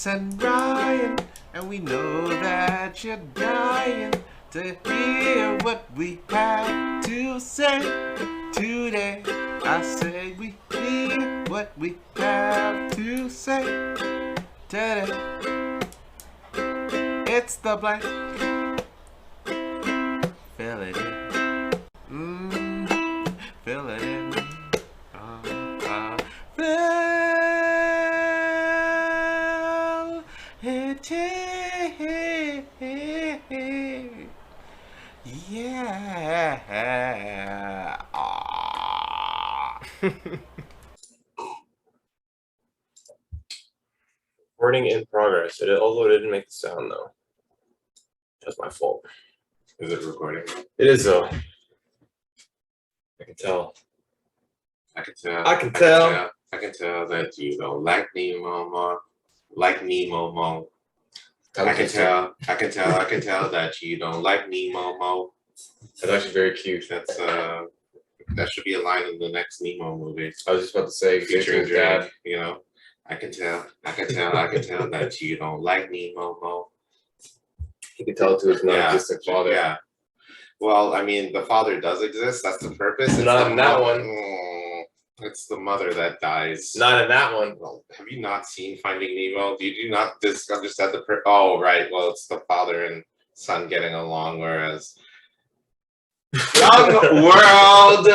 Chris and Ryan, and we know that you're dying to hear what we have to say today. I say we hear what we have to say today. It's the blank. Fill it in. Fill it in. Fill it in. Yeah. Recording in progress. Although it didn't make the sound though. That's my fault. Is it recording? It is though. I can tell. I can tell. I can tell. I can tell that you don't like Nemo more. Like Nemo more. I can tell that you don't like Nemo more. That's actually very cute. That's that should be a line in the next Nemo movie. I was just about to say, Featuring Drake, you know. I can tell that you don't like Nemo more. You can tell to his non-existent father. Yeah. Well, I mean, the father does exist. That's the purpose. It's not in that one. It's the mother that dies. Not in that one. Well, have you not seen Finding Nemo? Do you not understand the? Oh, right. Well, it's the father and son getting along, whereas Young World.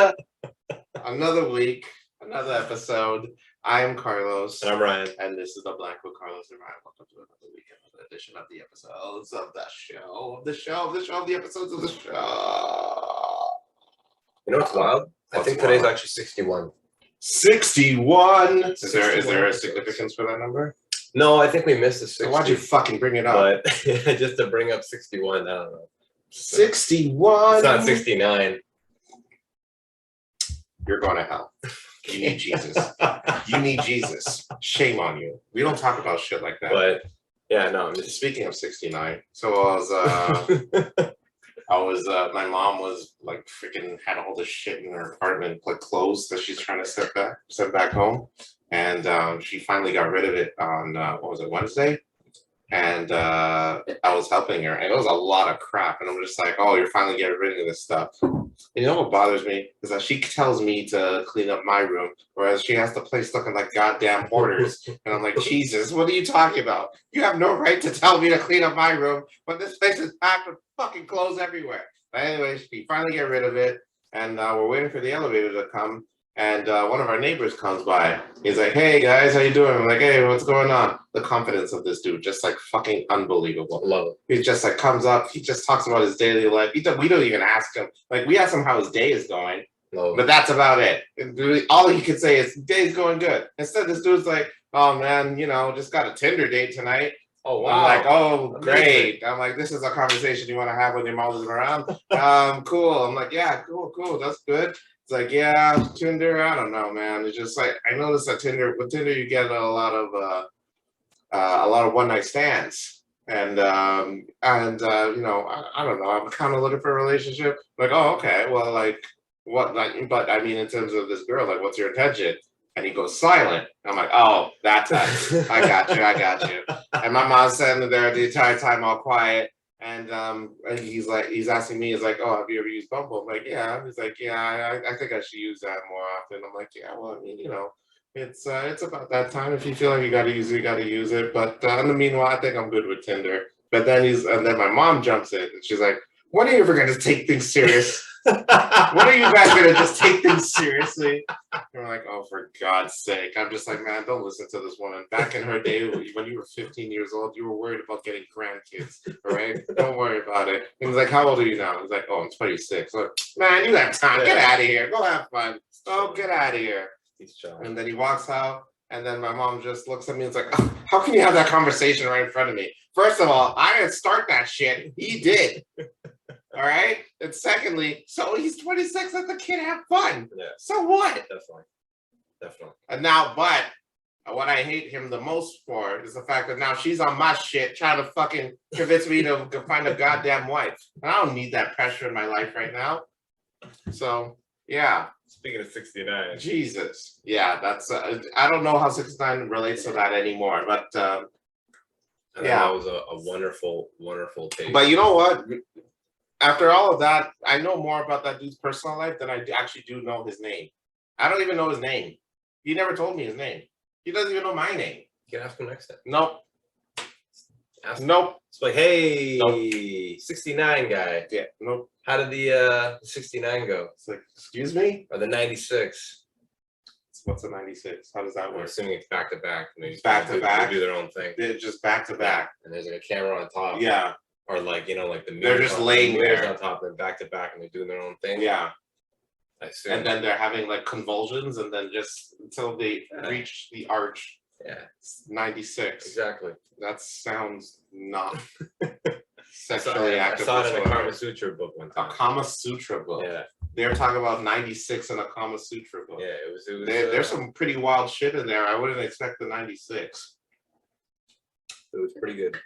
Another week, another episode. I am Carlos. And I'm Ryan. And this is The Blank with Carlos and Ryan. Welcome to another week, another edition of the episodes of the episodes of the show. You know what's wild? I think today's actually 61. 61? Is there a significance for that number? No, I think we missed the 60. So why'd you fucking bring it up? But just to bring up 61, I don't know. 61? It's not 69. You're going to hell. You need Jesus. You need Jesus. Shame on you. We don't talk about shit like that. But yeah, no. Speaking of 69, so my mom was like freaking had all this shit in her apartment, like clothes that she's trying to send back home, and she finally got rid of it on what was it, Wednesday? And I was helping her, and it was a lot of crap. And I'm just like, oh, you're finally getting rid of this stuff. And you know what bothers me is that she tells me to clean up my room, whereas she has the place looking like goddamn hoarders. And I'm like, Jesus, what are you talking about? You have no right to tell me to clean up my room when this place is packed with fucking clothes everywhere. But anyway, she finally get rid of it, and we're waiting for the elevator to come. And one of our neighbors comes by. He's like, hey, guys, how you doing? I'm like, hey, what's going on? The confidence of this dude, just like fucking unbelievable. Love it. He just like comes up. He just talks about his daily life. We don't even ask him. Like, we ask him how his day is going. But that's about it. All he could say is, day's going good. Instead, this dude's like, oh, man, just got a Tinder date tonight. Oh, wow. I'm like, oh, great. I'm like, this is a conversation you want to have when your mom is around? Cool. I'm like, yeah, cool. That's good. It's like, yeah, Tinder, I don't know, man. It's just like, I noticed that with Tinder, you get a lot of one-night stands. And I don't know, I'm kind of looking for a relationship. Like, oh, okay, well, like, what, like, but I mean, in terms of this girl, like, what's your intention? And he goes silent. I'm like, oh, that's it. I got you. And my mom's sitting there the entire time all quiet. And he's asking me, he's like, oh, have you ever used Bumble? I'm like, yeah. He's like, yeah, I think I should use that more often. I'm like, yeah, well, I mean, it's about that time. If you feel like you got to use it, you got to use it. But in the meanwhile, I think I'm good with Tinder. But then my mom jumps in and she's like, when are you ever going to take things serious? When are you guys going to just take things seriously? And we're like, oh, for God's sake. I'm just like, man, don't listen to this woman. Back in her day, when you were 15 years old, you were worried about getting grandkids, all right? Don't worry about it. And he's like, how old are you now? He's like, oh, I'm 26. Like, man, you have time. Get out of here. Go have fun. Oh, get out of here. And then he walks out. And then my mom just looks at me and is like, oh, how can you have that conversation right in front of me? First of all, I didn't start that shit. He did. All right. And secondly, so he's 26. Let the kid have fun. Yeah. So what? Definitely. And now, but what I hate him the most for is the fact that now she's on my shit trying to fucking convince me to find a goddamn wife. And I don't need that pressure in my life right now. So, yeah. Speaking of 69. Jesus. Yeah, that's, I don't know how 69 relates to that anymore. But And that was a wonderful, wonderful taste. But you know what? After all of that, I know more about that dude's personal life than I actually do know his name. I don't even know his name. He never told me his name. He doesn't even know my name. You can ask him next time. Nope. Ask him. Nope. It's like, hey, 69 guy. Yeah. Nope. How did the 69 go? It's like, excuse me? Or the 96? What's a 96? How does that I'm work? assuming it's back to back. Back to back? They do their own thing. They're just back to back. And there's like a camera on top. Yeah. Or like, you know, like the They're just laying there on top. They're back to back and they're doing their own thing. Yeah. I assume. And then they're having like convulsions and then just until they reach the arch. Yeah. 96. Exactly. That sounds not sexually active. I saw it in a Kama Sutra book one time. A Kama Sutra book. Yeah. They're talking about 96 in a Kama Sutra book. Yeah, it was There's some pretty wild shit in there. I wouldn't expect the 96. It was pretty good.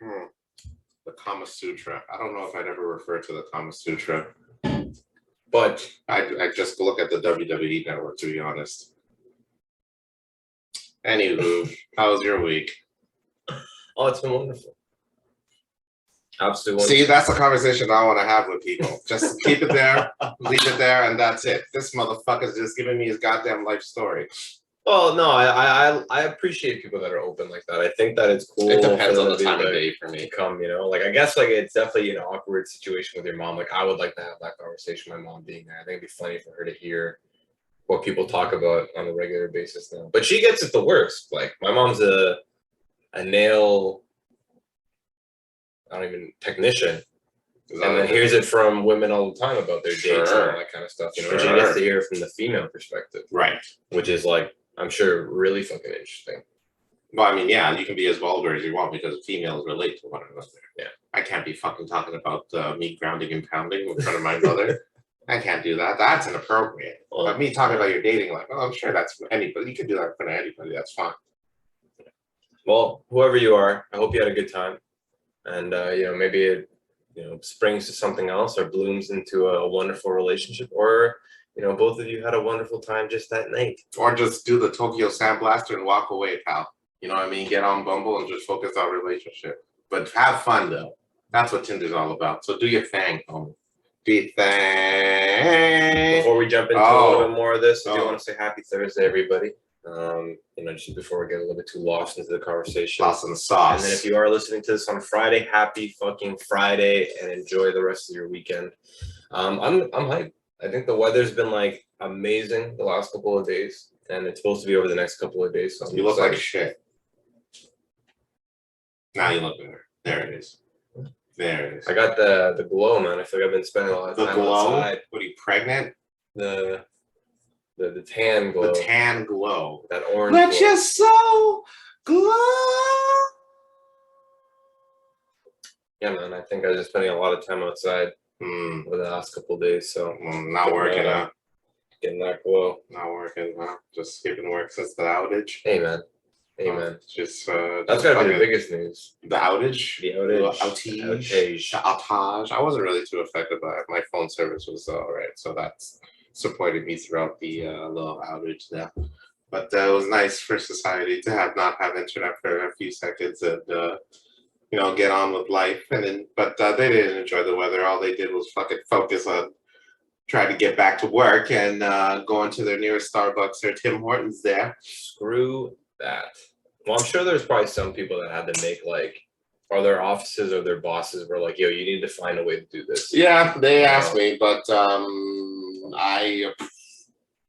The Kama Sutra. I don't know if I'd ever refer to the Kama Sutra. But I just look at the WWE network, to be honest. Anywho, how was your week? Oh, it's been wonderful. Absolutely. See, that's a conversation I want to have with people. Just keep it there, leave it there, and that's it. This motherfucker's just giving me his goddamn life story. Well, no, I appreciate people that are open like that. I think that it's cool. It depends on the time of day for me. To come, you know, like I guess like it's definitely an awkward situation with your mom. Like I would like to have that conversation with my mom being there. I think it'd be funny for her to hear what people talk about on a regular basis now. But she gets it the worst. Like my mom's a nail, technician. And then hears it from women all the time about their dates and all that kind of stuff. You know, and she gets to hear it from the female perspective. Right. Which is like, I'm sure, really fucking interesting. Well, I mean, yeah, you can be as vulgar as you want because females relate to one another. Yeah. I can't be fucking talking about meat grounding and pounding in front of my mother. I can't do that. That's inappropriate. Well, but me talking about your dating, like, oh, I'm sure that's anybody. You can do that in front of anybody. That's fine. Well, whoever you are, I hope you had a good time. And, you know, maybe it, you know, springs to something else or blooms into a wonderful relationship, or, you know, both of you had a wonderful time just that night. Or just do the Tokyo Sandblaster and walk away, pal. You know what I mean? Get on Bumble and just focus on relationship. But have fun, though. That's what Tinder's all about. So do your thing, homie. Do your thing. Before we jump into a little bit more of this, I do want to say happy Thursday, everybody. You know, just before we get a little bit too lost into the conversation. Lost in the sauce. And then if you are listening to this on Friday, happy fucking Friday and enjoy the rest of your weekend. I'm hyped. I think the weather's been like amazing the last couple of days, and it's supposed to be over the next couple of days. So you look like shit. Now you look better. There it is. There it is. I got the glow, man. I feel like I've been spending a lot of time outside. What are you, pregnant? The tan glow. The tan glow. That orange Let glow. your soul glow. Yeah, man. I think I was just spending a lot of time outside over the last couple of days. So not working, huh? Getting that glow. Not working, huh? Just skipping work since the outage. Hey, man. Hey, man. Just that's gotta be the biggest news. The outage. The outage. The outage. I wasn't really too affected by it. My phone service was all right, so that's supported me throughout the little outage there. But it was nice for society to not have internet for a few seconds and you know, get on with life. And then, but they didn't enjoy the weather. All they did was fucking focus on trying to get back to work and going to their nearest Starbucks or Tim Hortons there. Screw that. Well, I'm sure there's probably some people that had to make like, or their offices or their bosses were like, yo, you need to find a way to do this. Yeah, they asked me, but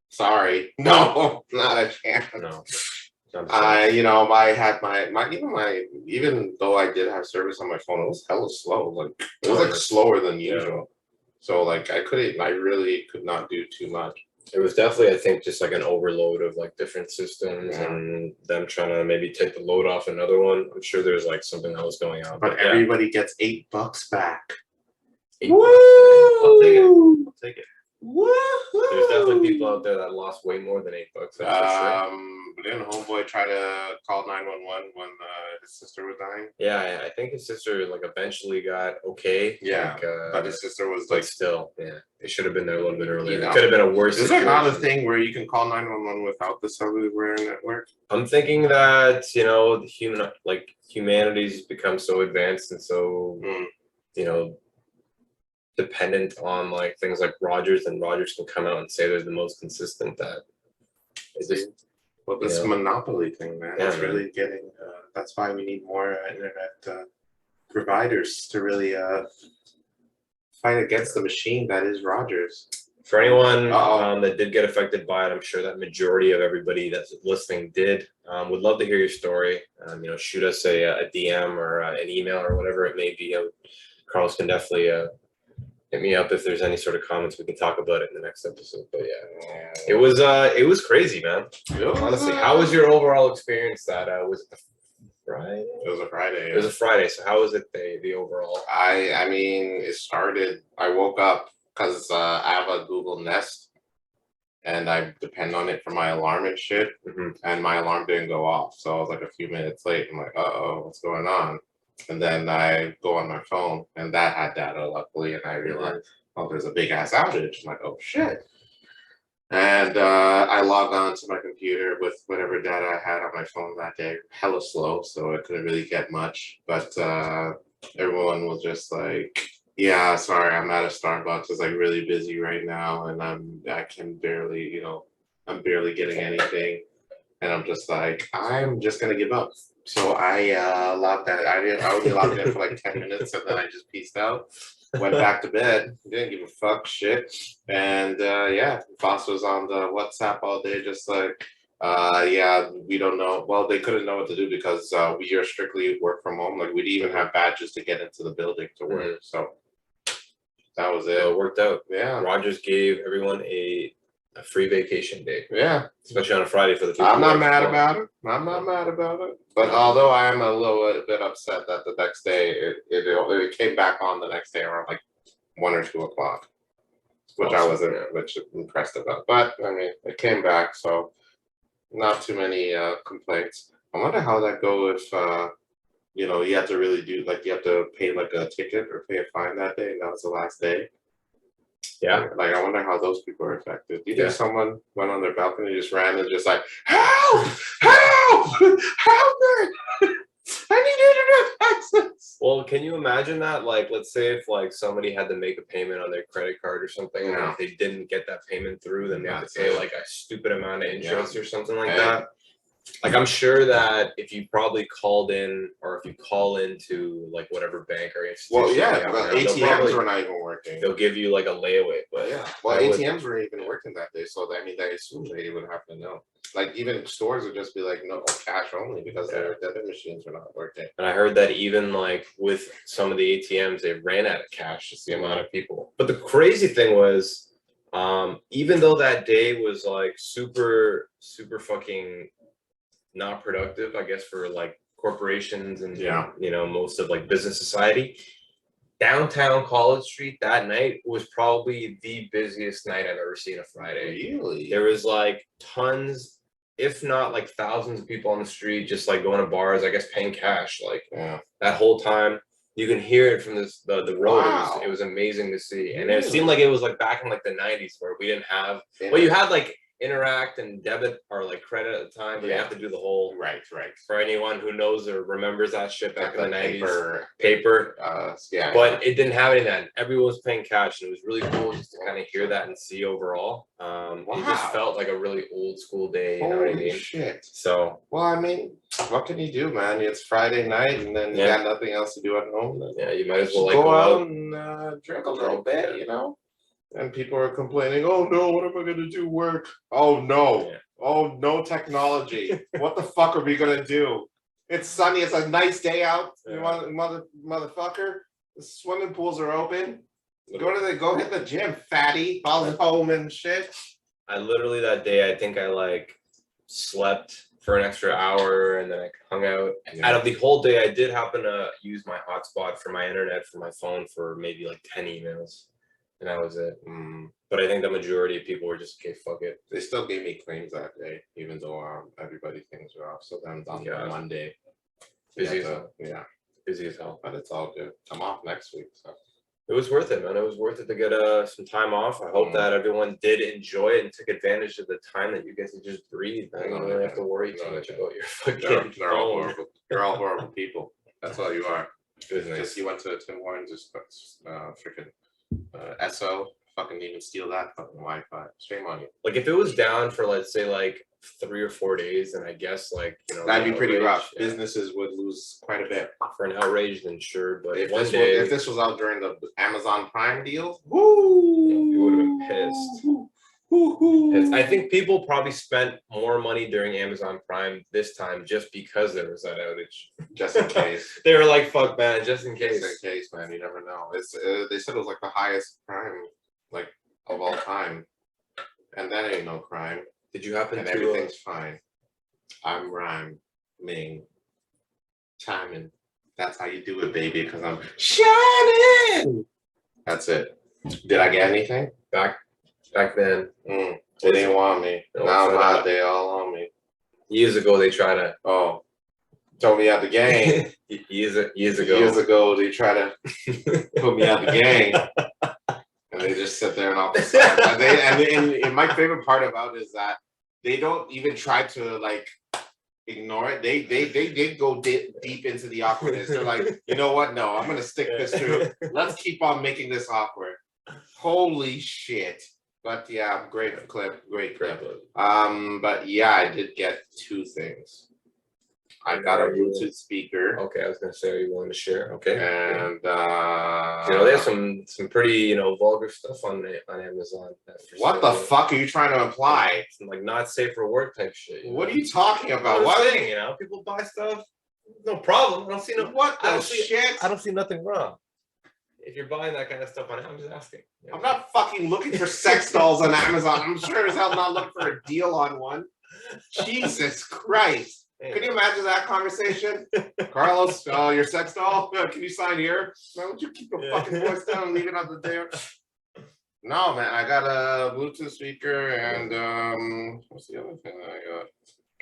sorry. No, not a chance. No. You know, I had my even though I did have service on my phone, it was hella slow. Like it was like slower than usual. So like I really could not do too much. It was definitely, I think, just like an overload of like different systems and them trying to maybe take the load off another one. I'm sure there's like something else going on. But everybody gets $8 back. $8. I'll take it. Woohoo! There's definitely people out there that lost way more than $8. That's for sure. Didn't homeboy try to call 911 when his sister was dying? Yeah, I think his sister like eventually got okay. Yeah, like, but his sister was but like, still, yeah, they should have been there a little bit earlier. know, It could have been a worse. is there not a situation. thing where you can call 911 without the cellular network? I'm thinking that the humanity's become so advanced and so you know dependent on like things like Rogers, and Rogers can come out and say they're the most consistent. That is just Well, this monopoly thing, man, Yeah, it's really getting. That's why we need more internet providers to really fight against the machine that is Rogers. For anyone that did get affected by it, I'm sure that majority of everybody that's listening did. Would love to hear your story. Shoot us a DM or an email or whatever it may be. Carlos can definitely hit me up if there's any sort of comments. We can talk about it in the next episode. But yeah, it was crazy, man. Honestly, how was your overall experience? That was it the Friday? It was a Friday. It was a Friday. So how was it the overall? I mean, it started. I woke up because I have a Google Nest, and I depend on it for my alarm and shit. And my alarm didn't go off, so I was like a few minutes late. I'm like, what's going on? And then I go on my phone, and that had data, luckily, and I realized, there's a big ass outage. I'm like, oh shit. And I logged on to my computer with whatever data I had on my phone that day, hella slow, so I couldn't really get much. But everyone was just like, yeah, sorry, I'm at a Starbucks. It's like really busy right now, and I can barely, I'm barely getting anything. And I'm just like, I'm just gonna give up. So I logged that. I only logged in for like 10 minutes, and then I just peaced out. Went back to bed. Didn't give a fuck shit. And boss was on the WhatsApp all day, just like, we don't know. Well, they couldn't know what to do because we are strictly work from home. Like, we didn't even have badges to get into the building to work. So that was it. So it worked out. Yeah. Rogers gave everyone a free vacation day. Yeah. Especially on a Friday for the people. I'm not mad about it. I'm not mad about it. But although I am a little bit upset that the next day it came back on the next day around like 1 or 2 o'clock, which I wasn't impressed about. But I mean, it came back, so not too many complaints. I wonder how that go if you have to really do like you have to pay like a ticket or pay a fine that day, and that was the last day. Yeah. Like, I wonder how those people are affected. Do you think someone went on their balcony, just ran and just like, help! Help! Help me! I need internet access! Well, can you imagine that? Like, let's say if like somebody had to make a payment on their credit card or something, and if they didn't get that payment through, then they have to pay like a stupid amount of interest or something like that. Like, I'm sure that if you probably called in, or if you call into like whatever bank or institution, ATMs were not even working. They'll give you like a layaway, but ATMs weren't even working that day, so I mean, I assume they would have to know. Like, even stores would just be like, no, cash only, because their debit machines were not working. And I heard that even like with some of the ATMs, they ran out of cash, just the amount of people. But the crazy thing was, even though that day was like super fucking not productive, I guess, for like corporations and most of like business society, downtown College Street that night was probably the busiest night I've ever seen a Friday. Really? There was like tons, if not like thousands of people on the street, just like going to bars, I guess paying cash. Like that whole time, you can hear it from the road. Wow. It was amazing to see, and it seemed like it was like back in like the 90s where we didn't have. Well, you had like Interact and debit or like credit at the time, but you have to do the whole right. For anyone who knows or remembers that shit back in the 90s, paper. But it didn't have any of that. Everyone was paying cash, and it was really cool just to kind of hear that and see overall. It just felt like a really old school day. You know what I mean? Shit. So well, I mean, what can you do, man? It's Friday night, and then you got nothing else to do at home. You might as well like go out and drink a little bit, And people are complaining, oh no, what am I gonna do? Work? Oh no. Oh no, technology. What the fuck are we gonna do? It's sunny, it's a nice day out, motherfucker. The swimming pools are open. Go hit the gym, fatty. Balls home and shit. I literally that day, I think I like slept for an extra hour, and then I hung out. Out of the whole day, I did happen to use my hotspot for my internet for my phone for maybe like 10 emails. and that was it. Mm. But I think the majority of people were just, okay, fuck it. They still gave me claims that day, even though everybody things were off. So then on Monday, Busy as hell. But it's all good. I'm off next week, so It was worth it, man. It was worth it to get some time off. I hope that everyone did enjoy it and took advantage of the time that you get to just breathe. Man. You don't really have to worry too much about your fucking they're all phone. horrible. You're all horrible people. That's all you are. Nice. Just you went to Tim Hortons, just freaking SO. Fucking even steal that fucking Wi-Fi. Shame on you. Like if it was down for let's say like 3 or 4 days, then I guess like that'd be pretty rough. Yeah. Businesses would lose quite a bit for an outrage, then sure. But if if this was out during the Amazon Prime deal, woo, you would have been pissed. I think people probably spent more money during Amazon Prime this time just because there was that outage. Just in case. They were like, "Fuck, man! Just in case." Just in case, man. You never know. It's they said it was like the highest crime, like of all time, and that ain't no crime. Did you happen and to? Everything's fine. I'm rhyming, timing. That's how you do it, baby. Because I'm shining. That's it. Did I get anything back then? They didn't want me. Now they all on me. Years ago, they tried to. Oh, told me out the gang. years ago. Years ago, they tried to put me out the gang. And they just sit there and off the side. And my favorite part about it is that they don't even try to like ignore it. They go deep into the awkwardness. They're like, you know what? No, I'm gonna stick this through. Let's keep on making this awkward. Holy shit. But yeah, great clip. But yeah, I did get 2 things. I got a Bluetooth speaker. Okay, I was gonna say, are you willing to share? Okay. And they have some pretty vulgar stuff on Amazon. What the fuck are you trying to imply? Some, like not safe for work type shit. What are you talking about? What thing? People buy stuff. No problem. I don't see shit. I don't see nothing wrong. If you're buying that kind of stuff I'm just asking. I'm not fucking looking for sex dolls on Amazon. I'm sure as hell not looking for a deal on one. Jesus Christ. Can you imagine that conversation? Carlos, your sex doll? Can you sign here? Man, would you keep your fucking voice down and leave it up there? No, man, I got a Bluetooth speaker and what's the other thing that I got?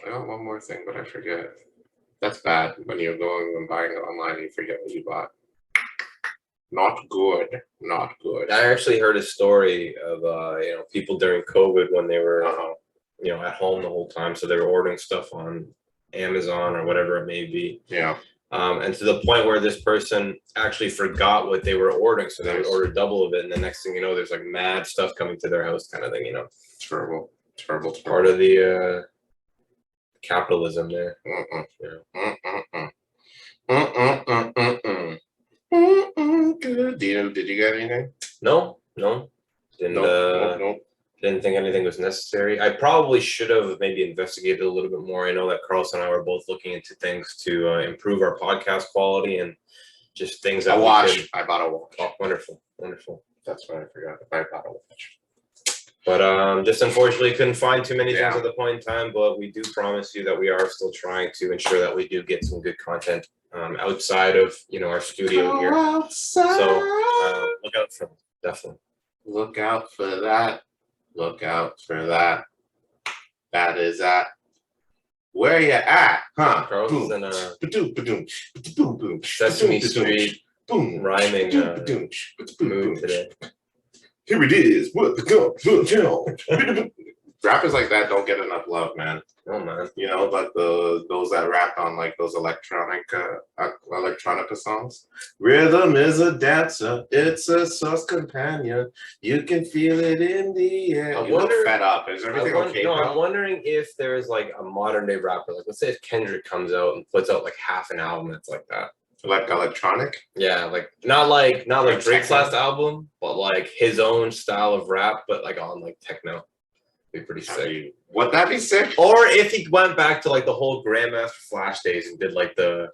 I got one more thing, but I forget. That's bad when you're going and buying it online and you forget what you bought. Not good. Not good. I actually heard a story of people during COVID when they were at home the whole time, so they were ordering stuff on Amazon or whatever it may be. Yeah. And to the point where this person actually forgot what they were ordering, so they would order double of it, and the next thing you know, there's like mad stuff coming to their house, kind of thing. Terrible. Part of the capitalism there. Good. Did you get anything? No. Didn't think anything was necessary. I probably should have maybe investigated a little bit more. I know that Carlos and I were both looking into things to improve our podcast quality and just things that I bought a watch. Oh, wonderful. That's what I forgot. I bought a watch. But just unfortunately couldn't find too many things at the point in time. But we do promise you that we are still trying to ensure that we do get some good content outside of our studio here. Outside. So look out for them, definitely. Look out for that. Look out for that. That is at where you at, huh? Carlos is in Sesame Street rhyming mood today. Here it is. What the rappers like that don't get enough love, man. Oh man. But those that rap on like those electronica songs. Rhythm is a dancer, it's a source companion. You can feel it in the air. You look fed up. Is everything okay? No, I'm wondering if there's like a modern day rapper. Like let's say if Kendrick comes out and puts out like half an album that's like that. Like electronic? Yeah, like not like Drake's last album, but like his own style of rap, but like on like techno. Be pretty sick. Would that be sick? Or if he went back to like the whole Grandmaster Flash days and did like the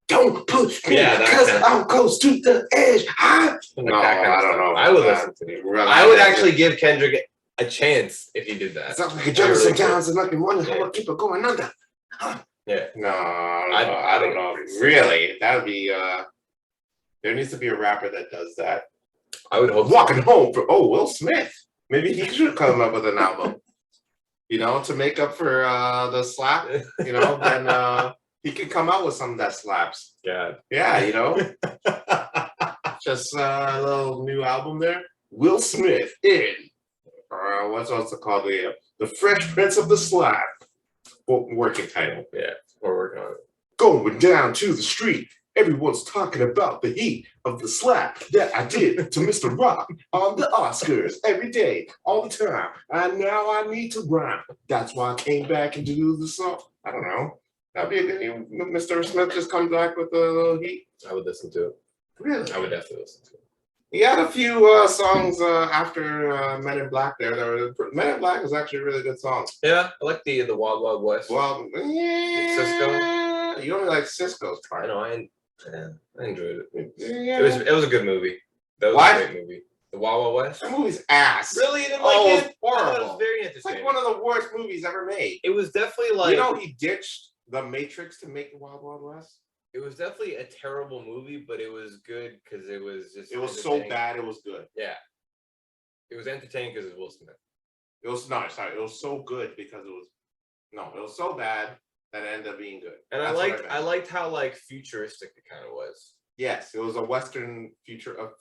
don't push me because I'm close to the edge. I don't know. I would listen to it. I would actually give Kendrick a chance if he did that. Sounds like a Jefferson Towns and like wondering how I keep it going under. Yeah. No, I don't know. Really, that would be. There needs to be a rapper that does that. I would hope Walking home for Will Smith. Maybe he should come up with an album. To make up for the slap. Then he can come out with something that slaps. Yeah. Yeah. Just a little new album there. Will Smith in. What's also called the Fresh Prince of the Slap. Working title. Yeah, we're working on it. Going down to the street. Everyone's talking about the heat of the slap that I did to Mr. Rock on the Oscars every day, all the time. And now I need to rhyme. That's why I came back and do the song. I don't know. That'd be a good Mr. Smith just come back with a little heat. I would listen to it. Really? I would definitely listen to it. He had a few songs after Men in Black there. Men in Black was actually a really good song. Yeah, I like the Wild Wild West. Well, yeah. Cisco. You only like Cisco's part. I know. I enjoyed it. Yeah. It was a good movie. That was a great movie. The Wild Wild West. That movie's ass. Really? You didn't like it? It's horrible. It was very It's entertaining. like one of the worst movies ever made. It was definitely like He ditched The Matrix to make The Wild Wild West. It was definitely a terrible movie, but it was good because it was just. It was so bad, it was good. Yeah. It was entertaining because it was Will Smith. It was so good because it was so bad that it ended up being good. And I liked how like futuristic it kind of was. Yes, it was a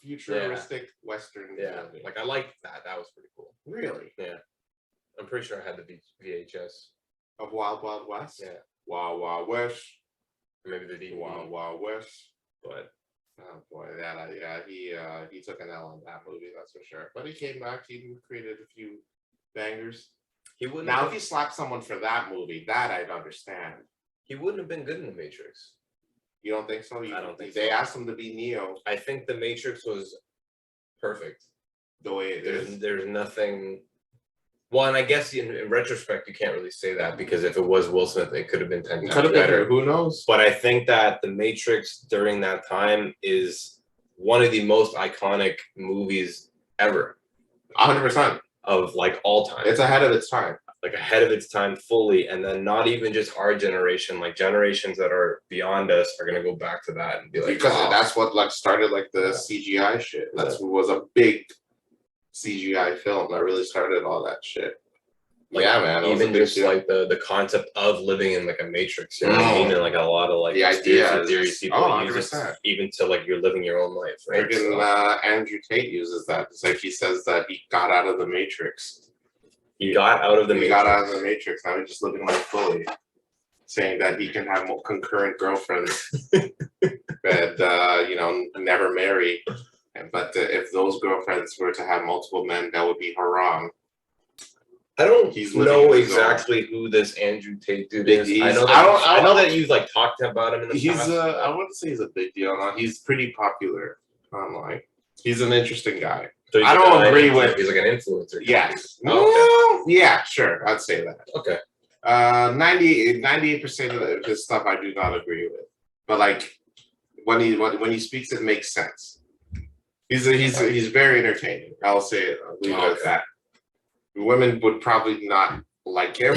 futuristic Western. Yeah, movie. like I liked that. That was pretty cool. Really? Yeah. I'm pretty sure I had the VHS. Of Wild Wild West? Yeah. Wild Wild West. Maybe the DVD. Wild Wild West. But oh boy, he took an L on that movie, that's for sure. But he came back, he created a few bangers. He wouldn't. Now, if he slapped someone for that movie, that I'd understand. He wouldn't have been good in The Matrix. You don't think so? I don't think they so. asked him to be Neo. I think The Matrix was perfect. The way it is. There's nothing. Well, and I guess in retrospect, you can't really say that because if it was Will Smith, it could have been 10 times better. Who knows? But I think that The Matrix during that time is one of the most iconic movies ever. 100%. Of like all time. It's ahead of its time. Like ahead of its time fully. And then not even just our generation, like generations that are beyond us are going to go back to that and be like, because wow. That's what like started like the CGI shit. That's what was a big CGI film that really started all that shit. Like, yeah, man. Even just like the concept of living in like a matrix, you know what I mean? And like a lot of like the ideas, theories people use it, even to like you're living your own life, right? Freaking Andrew Tate uses that. It's like he says that he got out of the matrix. He got out of the matrix. Got out of the matrix. Now he's just living life fully. Saying that he can have more concurrent girlfriends and never marry. But if those girlfriends were to have multiple men, that would be haram. I don't know exactly who this Andrew Tate dude is. I know that you've like talked about him in the past. I wouldn't say he's a big deal. No, he's pretty popular online. He's an interesting guy. So I don't agree with. He's like an influencer. Yes. Oh, okay. Yeah, sure. I'd say that. Okay. 98% of his stuff I do not agree with, but like when he speaks, it makes sense. He's very entertaining. I'll say it. I'll leave it at that. Women would probably not like him,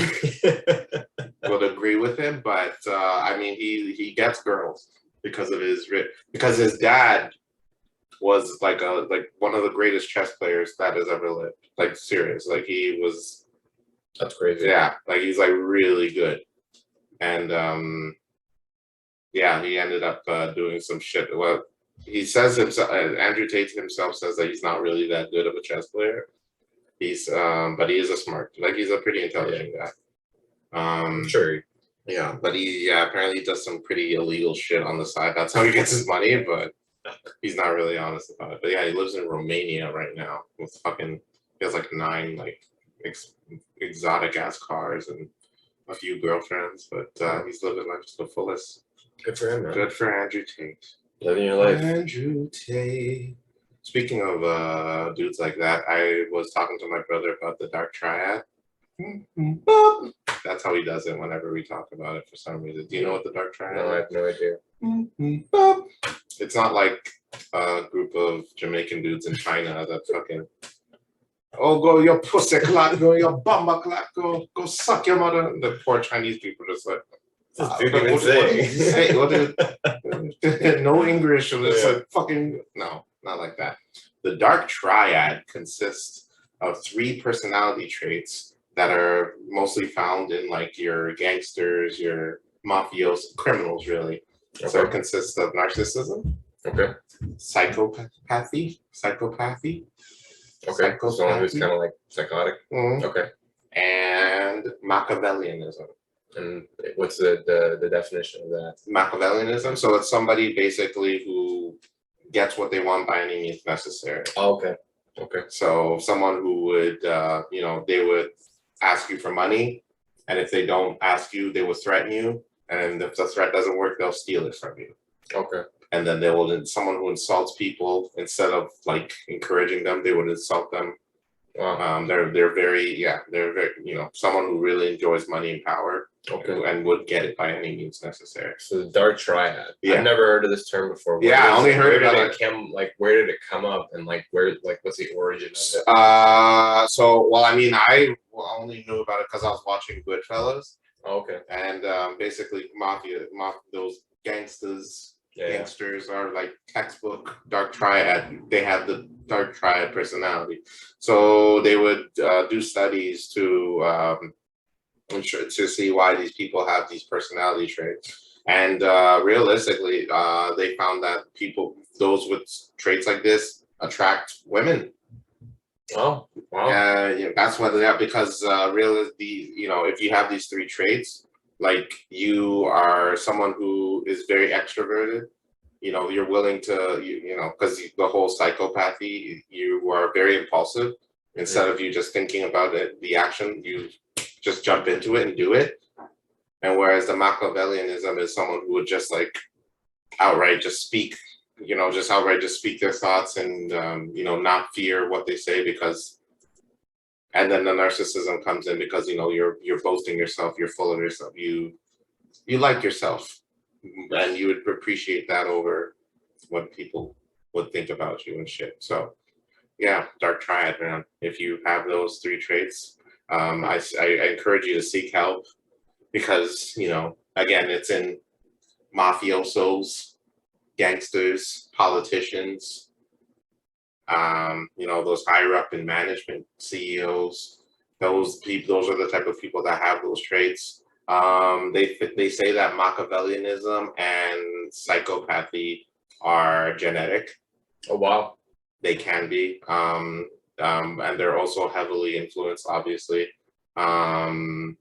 would agree with him, but I mean, he gets girls because his dad was like one of the greatest chess players that has ever lived. Like serious, like he was. That's crazy. Yeah, like he's like really good, and yeah, he ended up doing some shit. Well, he says himself. Andrew Tate himself says that he's not really that good of a chess player. He's but he is a smart, like he's a pretty intelligent guy. Sure. Yeah, but he apparently does some pretty illegal shit on the side. That's how he gets his money, but he's not really honest about it. But yeah, he lives in Romania right now with he has like 9 like exotic ass cars and a few girlfriends, but he's living life to the fullest. Good for him, man. Good for Andrew Tate. Living your life. Andrew Tate. Speaking of dudes like that, I was talking to my brother about the Dark Triad. That's how he does it whenever we talk about it for some reason. Do you know what the Dark Triad is? No, I have no idea. It's not like a group of Jamaican dudes in China that fucking, oh, go your pussy clock, go your bumba clock, go suck your mother. The poor Chinese people just like, what did you say? No English. It's like fucking, no, not like that. The Dark Triad consists of 3 personality traits that are mostly found in like your gangsters, your mafiosos, criminals, really. So it Okay. consists of narcissism, Okay. psychopathy, Okay. Someone who's psychopathy, kind of like psychotic. mhm, Okay. and Machiavellianism. And what's the definition of that? Machiavellianism. So it's somebody basically who gets what they want by any means necessary. Oh, okay. Okay. So someone who would, they would ask you for money, and if they don't ask you, they will threaten you, and if the threat doesn't work, they'll steal it from you. Okay. And then they will, someone who insults people instead of like encouraging them, they would insult them. Wow. They're very, they're very, someone who really enjoys money and power, Okay. and would get it by any means necessary. So the Dark Triad. Yeah. I've never heard of this term before. Yeah, I only heard about it. Where did it come up, and what's the origin of it? I only knew about it because I was watching Goodfellas, Oh, okay. and basically those gangsters are like textbook Dark Triad. They have the Dark Triad personality, so they would do studies to see why these people have these personality traits. And realistically, they found that those with traits like this, attract women. Oh, wow. That's what they are, because if you have these 3 traits, like you are someone who is very extroverted. You're willing to, because the whole psychopathy, you are very impulsive. Instead of you just thinking about it, the action, you just jump into it and do it. And whereas the Machiavellianism is someone who would just like outright just speak, just speak their thoughts, and not fear what they say, and then the narcissism comes in because you're boasting yourself, you're full of yourself, you like yourself, and you would appreciate that over what people would think about you and shit. So yeah, Dark Triad, man. If you have those 3 traits, I encourage you to seek help, because again, it's in mafiosos, gangsters, politicians, those higher up in management, CEOs. Those are the type of people that have those traits. They say that Machiavellianism and psychopathy are genetic. Oh, wow. They can be, and they're also heavily influenced, obviously. And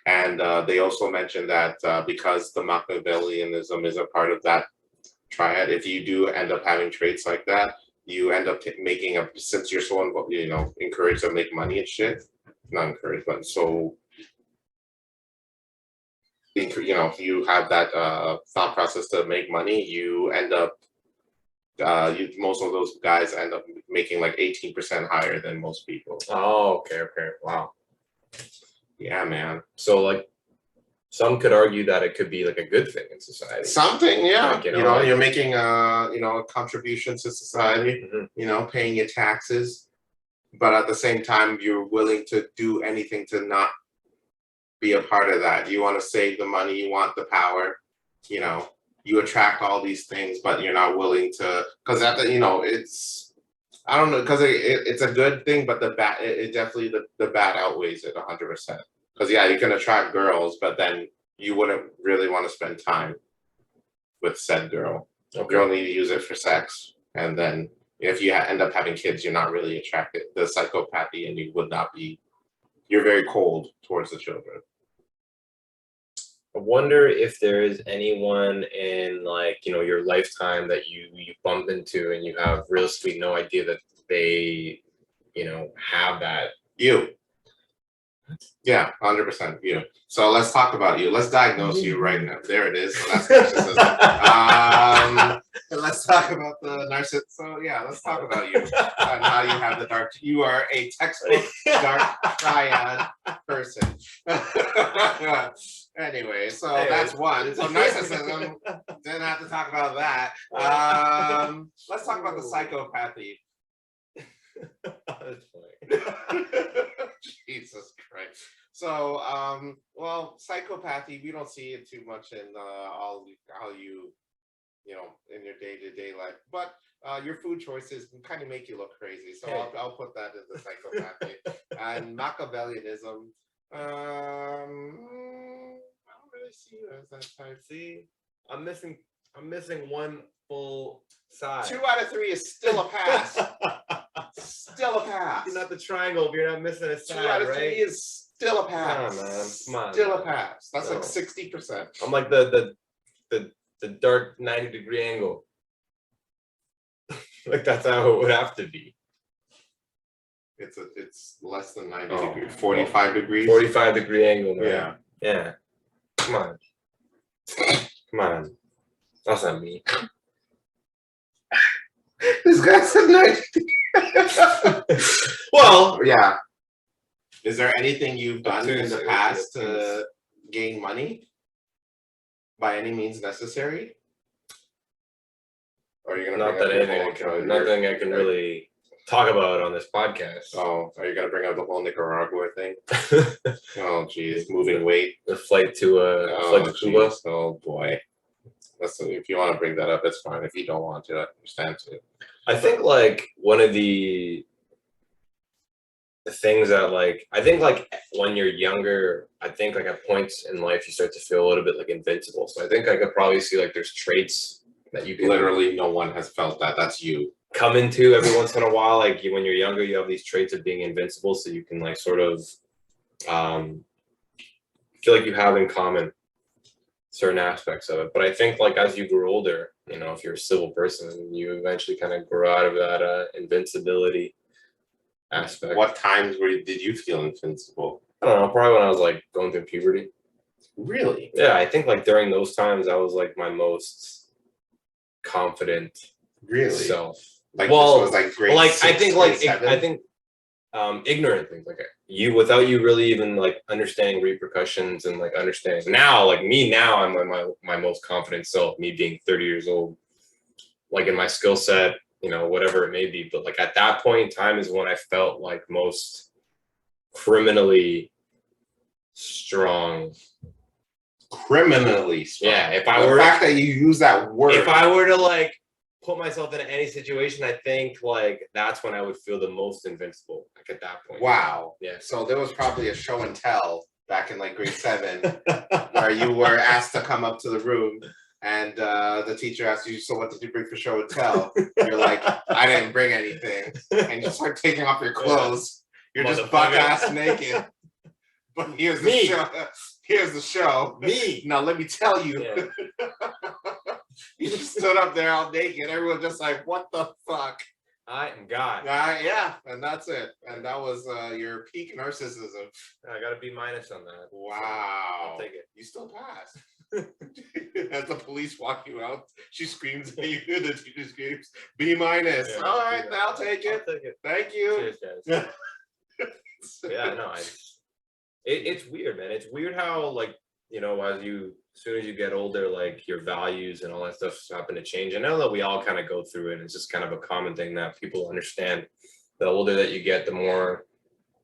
they also mentioned that because the Machiavellianism is a part of that triad, if you do end up having traits like that, you end up since you're so encouraged to make money and shit, not encouraged, but so you have that thought process to make money, you end up most of those guys end up making like 18% higher than most people. Oh, okay. Wow. Yeah, man. So like, some could argue that it could be like a good thing in society. Something, yeah. Like, you're making a contribution to society. Mm-hmm. Paying your taxes, but at the same time, you're willing to do anything to not be a part of that. You want to save the money, you want the power. You attract all these things, but you're not willing to, because it's, I don't know, because it's a good thing, but the bad, it definitely, the bad outweighs it 100%. Because yeah, you can attract girls, but then you wouldn't really want to spend time with said girl. Okay. You only use it for sex, and then if you end up having kids, you're not really attracted. The psychopathy, and you would not be. You're very cold towards the children. I wonder if there is anyone in your lifetime that you bump into and you have real sweet no idea that they have that. You. Yeah, 100% you. So let's talk about you. Let's diagnose you right now. There it is. So that's narcissism. Let's talk about the narcissist. So yeah, let's talk about you and how you have the dark. You are a textbook Dark Triad person. Anyway, so that's one. So narcissism. Didn't have to talk about that. Let's talk about the psychopathy. That's funny. Jesus Christ. So, psychopathy, we don't see it too much in how you in your day-to-day life. But your food choices kind of make you look crazy. So Hey. I'll put that as the psychopathy. And Machiavellianism. I don't really see you as that type. See, I'm missing one full side. 2 out of 3 is still a pass. Still a pass. You're not the triangle, but you're not missing a 2 side, out of 3 right? is still a pass. Come on, man. Come on. Still a pass. That's No. like 60%. I'm like the dark 90-degree angle. Like that's how it would have to be. It's less than 90 Oh, degrees. 45 degrees. 45-degree angle, man. Yeah. Yeah. Come on. Come on. That's not me. This guy said 90 Well, yeah. Is there anything you've done in the Seriously, past yes. to gain money by any means necessary? Or are you gonna not bring that up your anything I whole can, nothing I can really talk about on this podcast. Oh, are you gonna bring up the whole Nicaragua thing? Oh, geez, moving weight. The flight to Cuba. Geez. Oh boy. Listen, if you want to bring that up, it's fine. If you don't want to, I understand too. I think like one of the things that like I think like when you're younger, I think like at points in life you start to feel a little bit like invincible. So I think I could probably see like there's traits that you can Literally, no one has felt that. That's you. come into every once in a while. Like when you're younger, you have these traits of being invincible, so you can like sort of feel like you have in common certain aspects of it. But I think like as you grow older, you know, if you're a civil person, you eventually kind of grow out of that invincibility aspect. What times did you feel invincible? I don't know, probably when I was like going through puberty. Really? Yeah, I think like during those times I was like my most confident Really? self. Like Well, this was like grade like 6, I think grade like 7? I think ignorant things like you without you really even like understanding repercussions and like understanding now like me now I'm my most confident self, me being 30 years old, like in my skill set, you know, whatever it may be. But like at that point in time is when I felt like most criminally strong. Criminally strong. Yeah, if I the were fact that you use that word. if I were to like put myself in any situation, I think like that's when I would feel the most invincible. Like at that point. Wow. Yeah. So there was probably a show and tell back in like grade 7 where you were asked to come up to the room and the teacher asked you, so what did you bring for show and tell? You're like, I didn't bring anything. And you start taking off your clothes. You're just butt ass naked. But here's the show. Here's the show. Me. Now let me tell you. Yeah. You just stood up there all naked. Everyone just like, what the fuck? I am God. Yeah, and that's it. And that was your peak narcissism. I got a B- on that. Wow. I'll take it. You still passed. As the police walk you out, she screams at you. The teacher screams, B-. Yeah, All right, I'll take it. I'll take it. Thank you. Cheers, guys. Yeah, no, it's weird, man. It's weird how like, you know, as soon as you get older, like your values and all that stuff happen to change. I know that we all kind of go through it. It's just kind of a common thing that people understand. The older that you get, the more,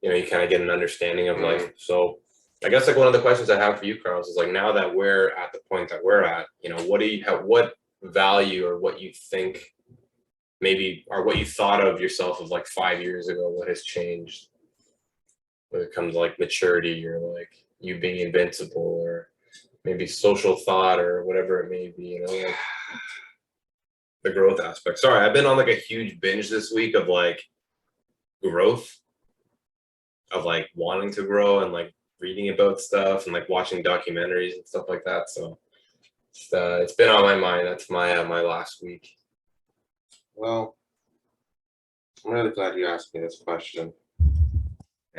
you know, you kind of get an understanding of life. So I guess like one of the questions I have for you, Carlos, is like now that we're at the point that we're at, you know, what value or what you think maybe or what you thought of yourself of like 5 years ago, what has changed when it comes to like maturity or like you being invincible or maybe social thought or whatever it may be, you know, like the growth aspect. Sorry, I've been on like a huge binge this week of like growth, of like wanting to grow and like reading about stuff and like watching documentaries and stuff like that. So it's been on my mind. That's my my last week. Well, I'm really glad you asked me this question.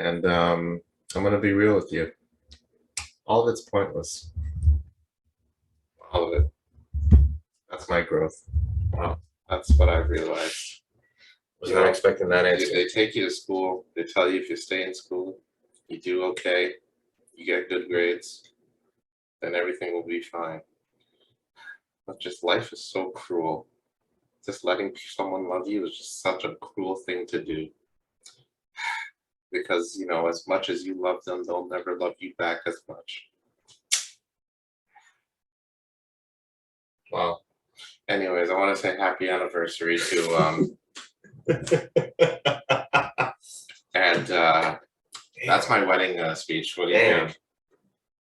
And I'm going to be real with you. All of it's pointless. All of it. That's my growth. Wow. That's what I've realized. Was not expecting that answer. They take you to school. They tell you if you stay in school, you do okay, you get good grades, then everything will be fine. But just life is so cruel. Just letting someone love you is just such a cruel thing to do. Because, you know, as much as you love them, they'll never love you back as much. Wow. Anyways, I want to say happy anniversary to and that's my wedding speech. What do you Damn. think?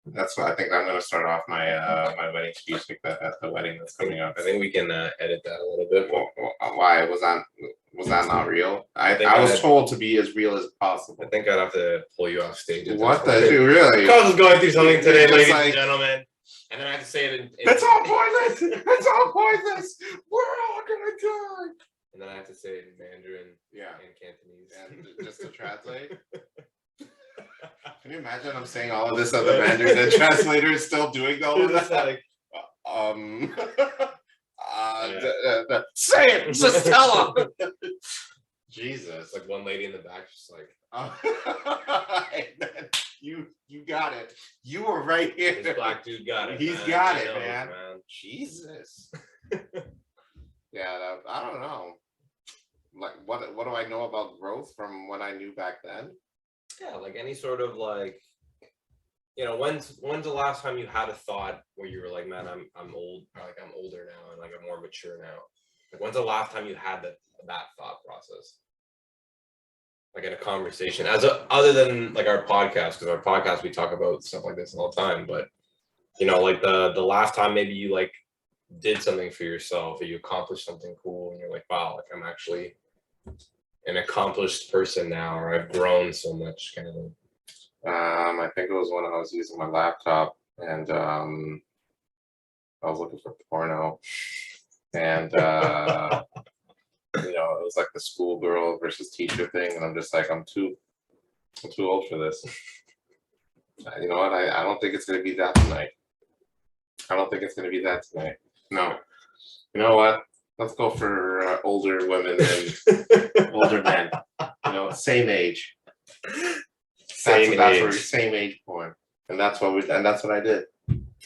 That's what I think. I'm going to start off my my wedding speech like that at the wedding that's coming up. I think we can edit that a little bit. Why was that not real? I think I was told to be as real as possible. I think I'd have to pull you off stage. What the dude? Really? Carl's is going through something It's today, just ladies like- and gentlemen. And then I have to say it in It's all pointless. It's all pointless. We're all gonna die. and then I have to say it in Mandarin Yeah. and Cantonese. And just to translate. Can you imagine I'm saying all of this at the Mandarin and the translator is still doing all of It's that? like, Say it, just tell him. Jesus. it's like one lady in the back just like, you got it. You were right here. this black dude got it. He's man. got He it, knows, man. Jesus. Yeah, I don't know. Like, what do I know about growth from what I knew back then? Yeah, like any sort of like, you know, when's the last time you had a thought where you were like, man, I'm old, or like I'm older now and like I'm more mature now. Like when's the last time you had that thought process? Like in a conversation, other than like our podcast, because our podcast we talk about stuff like this all the time. But you know, like the last time maybe you like did something for yourself or you accomplished something cool and you're like, wow, like I'm actually an accomplished person now, or I've grown so much, kind of thing. I think it was when I was using my laptop and I was looking for porno, and you know, it was like the schoolgirl versus teacher thing, and I'm just like, I'm too old for this. You know what? I don't think it's gonna be that tonight. I don't think it's gonna be that tonight. No. You know what? Let's go for older women and older men. You know, same age. That's where same age porn, and that's what I did.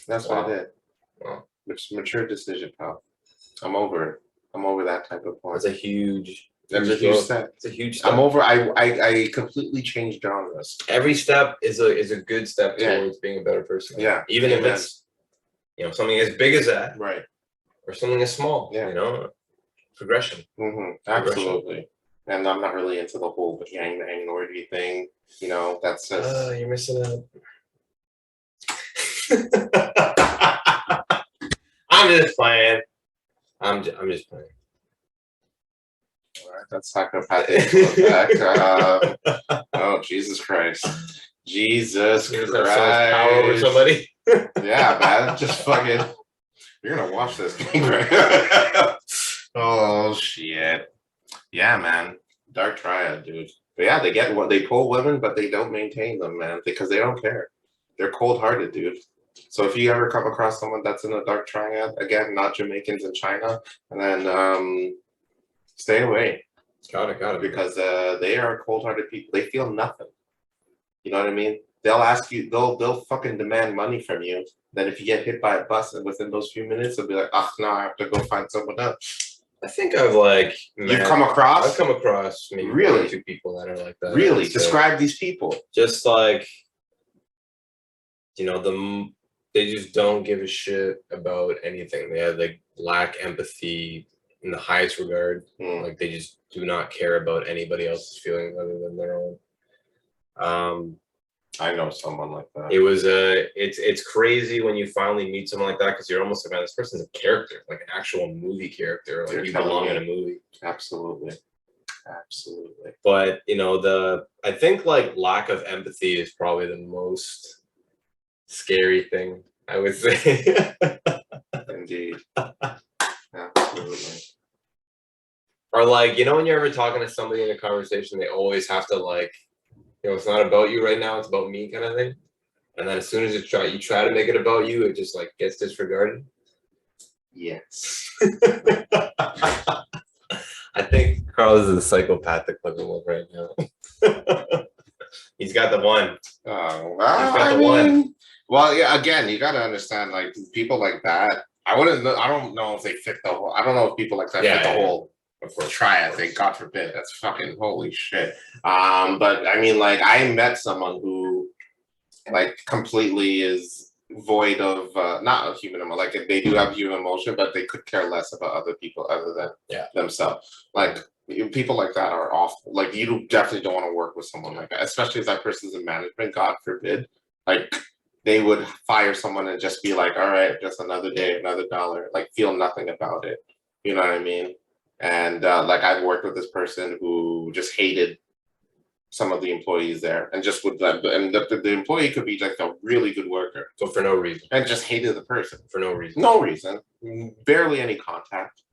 That's what I did. Wow. Which mature decision, pal. I'm over it. I'm over that type of porn. That's a huge. That's a huge step. It's a huge step. I'm over. I completely changed genres. Every step is a good step towards being a better person. Yeah. Even if it's, you know, something as big as that, Right. or something as small. Yeah. You know, progression. Absolutely. And I'm not really into the whole yang orgy thing. You know, that's just. You're missing out. I'm just playing. I'm just playing. All right, that's psychopathic effect. Oh, Jesus Christ. Jesus You Christ. just have so much power over somebody. Yeah, man. Just fucking. You're gonna watch this thing, right? Oh shit. Yeah, man. Dark Triad, dude. But yeah, they pull women, but they don't maintain them, man, because they don't care. They're cold-hearted, dude. So if you ever come across someone that's in a Dark Triad, again, not Jamaicans in China, and then stay away. Got it. Because they are cold-hearted people. They feel nothing. You know what I mean? They'll ask you, they'll fucking demand money from you. Then if you get hit by a bus and within those few minutes, they'll be like, oh, no, I have to go find someone else. I think I've like. You've come across? I've come across maybe Really? 1 or 2 people that are like that. Really? So Describe these people. just like, you know, they just don't give a shit about anything. They have like lack empathy in the highest regard. Like they just do not care about anybody else's feelings other than their own. I know someone like that. It was it's crazy when you finally meet someone like that, because you're almost like, man, this person's a character, like an actual movie character, like You're you telling belong me. in a movie. Absolutely. But you know, I think like lack of empathy is probably the most scary thing, I would say. Indeed. Absolutely. Or like, you know, when you're ever talking to somebody in a conversation, they always have to like, you know, it's not about you right now, it's about me kind of thing. And then as soon as you try to make it about you, it just like gets disregarded. Yes. I think Carl is a psychopathic looking one right now. He's got the one. Oh, well, got the one. Well, yeah, again, you got to understand, like, people like that, I don't know if they fit the whole, I don't know if people like that fit the whole triad thing, God forbid, that's fucking holy shit. But I mean, like, I met someone who, like, completely is void of not a human emotion. Like they do have human emotion, but they could care less about other people other than themselves. Like people like that are awful. Like you definitely don't want to work with someone like that, especially if that person's in management. God forbid. Like they would fire someone and just be like, all right, just another day, another dollar. Like feel nothing about it. You know what I mean? And like I've worked with this person who just hated some of the employees there and just would and the employee could be like a really good worker. So for no reason. And just hated the person. For no reason. No reason. Barely any contact.